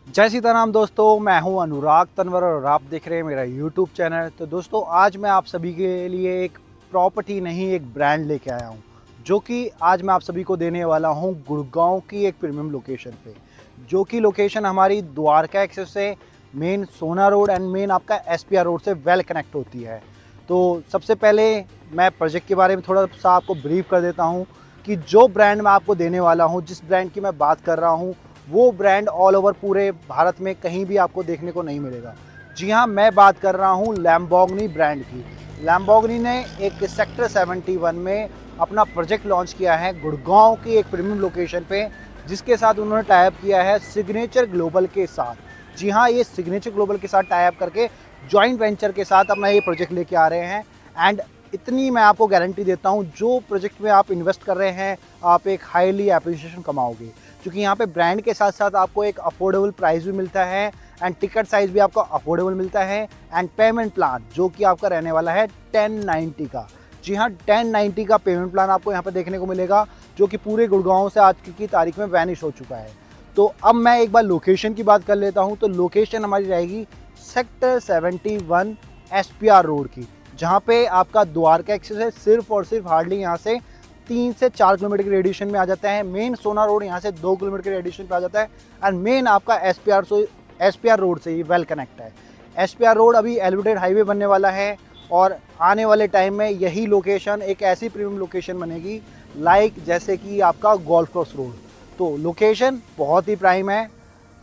जय सीताराम दोस्तों, मैं हूं अनुराग तनवर और आप देख रहे हैं मेरा यूट्यूब चैनल। तो दोस्तों, आज मैं आप सभी के लिए एक प्रॉपर्टी नहीं एक ब्रांड लेके आया हूं, जो कि आज मैं आप सभी को देने वाला हूं गुड़गांव की एक प्रीमियम लोकेशन पे, जो कि लोकेशन हमारी द्वारका एक्सेस से मेन सोना रोड एंड मेन आपका एसपीआर रोड से वेल कनेक्ट होती है। तो सबसे पहले मैं प्रोजेक्ट के बारे में थोड़ा सा आपको ब्रीफ कर देता हूँ कि जो ब्रांड मैं आपको देने वाला हूँ, जिस ब्रांड की मैं बात कर रहा हूँ, वो ब्रांड ऑल ओवर पूरे भारत में कहीं भी आपको देखने को नहीं मिलेगा। जी हाँ, मैं बात कर रहा हूँ लैम्बोर्गिनी ब्रांड की। लैम्बोर्गिनी ने एक सेक्टर 71 में अपना प्रोजेक्ट लॉन्च किया है गुड़गांव की एक प्रीमियम लोकेशन पे, जिसके साथ उन्होंने टाई अप किया है सिग्नेचर ग्लोबल के साथ। जी हाँ, ये सिग्नेचर ग्लोबल के साथ टाई अप करके जॉइंट वेंचर के साथ अपना ये प्रोजेक्ट लेके आ रहे हैं। एंड इतनी मैं आपको गारंटी देता हूँ, जो प्रोजेक्ट में आप इन्वेस्ट कर रहे हैं आप एक हाईली एप्रिसिएशन कमाओगे, क्योंकि यहाँ पे ब्रांड के साथ साथ आपको एक अफोर्डेबल प्राइस भी मिलता है एंड टिकट साइज़ भी आपको अफोर्डेबल मिलता है एंड पेमेंट प्लान जो कि आपका रहने वाला है 1090 का। जी हाँ, 1090 का पेमेंट प्लान आपको यहाँ पे देखने को मिलेगा, जो कि पूरे गुड़गांव से आज की तारीख में वैनिश हो चुका है। तो अब मैं एक बार लोकेशन की बात कर लेता हूँ। तो लोकेशन हमारी रहेगी सेक्टर 71 एसपीआर रोड की, जहाँ पे आपका द्वारका एक्सेस है सिर्फ और सिर्फ हार्डली यहाँ से 3 से 4 किलोमीटर के रेडिएशन में आ जाता है। मेन सोना रोड यहाँ से 2 किलोमीटर के रेडिएशन पे आ जाता है एंड मेन आपका एसपीआर रोड से ही वेल कनेक्ट है। एसपीआर रोड अभी एलिवेटेड हाईवे बनने वाला है और आने वाले टाइम में यही लोकेशन एक ऐसी प्रीमियम लोकेशन बनेगी लाइक जैसे कि आपका गोल्फ कोर्स रोड। तो लोकेशन बहुत ही प्राइम है।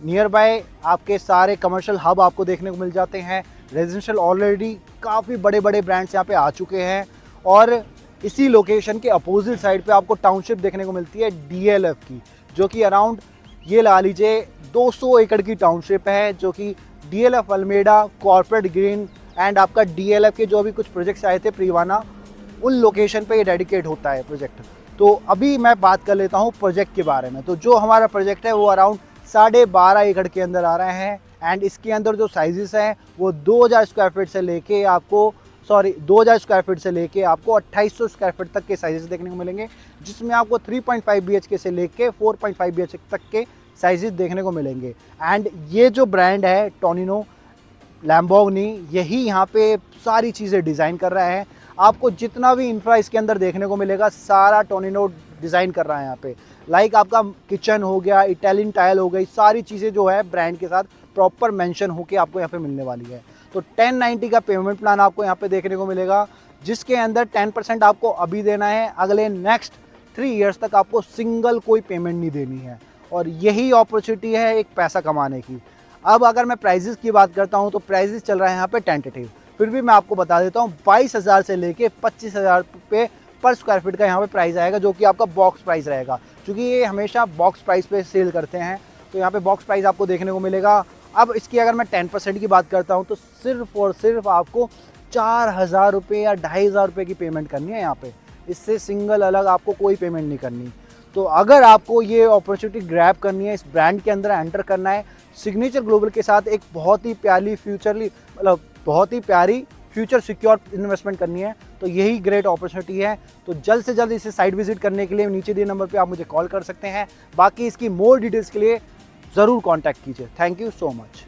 नियर बाय आपके सारे कमर्शियल हब आपको देखने को मिल जाते हैं। रेजिडेंशियल ऑलरेडी काफ़ी बड़े बड़े ब्रांड्स यहाँ पे आ चुके हैं और इसी लोकेशन के अपोजिट साइड पे आपको टाउनशिप देखने को मिलती है डीएलएफ की, जो कि अराउंड ये लगा लीजिए 200 एकड़ की टाउनशिप है, जो कि DLF Alameda, corporate green and आपका डीएलएफ के जो भी कुछ प्रोजेक्ट्स आए थे प्रीवाना, उन लोकेशन पे ये डेडिकेट होता है प्रोजेक्ट। तो अभी मैं बात कर लेता हूँ प्रोजेक्ट के बारे में। तो जो हमारा प्रोजेक्ट है वो अराउंड 12.5 एकड़ के अंदर आ रहे हैं एंड इसके अंदर जो साइजेस हैं वो 2000 स्क्वायर फीट से लेके आपको 2000 स्क्वायर फीट से लेके आपको 2800 स्क्वायर फीट तक के साइजेस देखने को मिलेंगे, जिसमें आपको 3.5 BHK से लेके 4.5 BHK तक के साइजेस देखने को मिलेंगे। एंड ये जो ब्रांड है टोनिनो लैम्बोर्गिनी, यही यहाँ पे सारी चीज़ें डिज़ाइन कर रहा है। आपको जितना भी इंफ्रा इसके अंदर देखने को मिलेगा सारा टोनिनो डिज़ाइन कर रहा है यहाँ पे। लाइक आपका किचन हो गया, इटालियन टाइल हो गई, सारी चीज़ें जो है ब्रांड के साथ प्रॉपर मेंशन होके आपको यहाँ पे मिलने वाली है। तो 1090 का पेमेंट प्लान आपको यहाँ पे देखने को मिलेगा, जिसके अंदर 10% आपको अभी देना है, अगले नेक्स्ट 3 ईयर्स तक आपको सिंगल कोई पेमेंट नहीं देनी है। और यही अपॉर्चुनिटी है एक पैसा कमाने की। अब अगर मैं प्राइजेस की बात करता हूँ तो प्राइजेस चल रहा है यहाँ पे टेंटेटिव, फिर भी मैं आपको बता देता हूँ 22,000 से लेके 25,000 रुपये पर स्क्वायर फीट का यहाँ पे प्राइस आएगा, जो कि आपका बॉक्स प्राइस रहेगा, क्योंकि ये हमेशा बॉक्स प्राइस पे सेल करते हैं। तो यहाँ पे बॉक्स प्राइस आपको देखने को मिलेगा। अब इसकी अगर मैं 10% की बात करता हूँ तो सिर्फ और सिर्फ आपको 4,000 रुपये या 2,500 रुपये की पेमेंट करनी है यहाँ पे। इससे सिंगल अलग आपको कोई पेमेंट नहीं करनी। तो अगर आपको ये अपॉर्चुनिटी ग्रैब करनी है, इस ब्रांड के अंदर एंटर करना है, सिग्नेचर ग्लोबल के साथ एक बहुत ही प्यारी फ्यूचर सिक्योर इन्वेस्टमेंट करनी है, तो यही ग्रेट अपॉर्चुनिटी है। तो जल्द से जल्द इसे साइट विजिट करने के लिए नीचे दिए नंबर पे आप मुझे कॉल कर सकते हैं। बाकी इसकी मोर डिटेल्स के लिए ज़रूर कॉन्टैक्ट कीजिए। Thank you so much.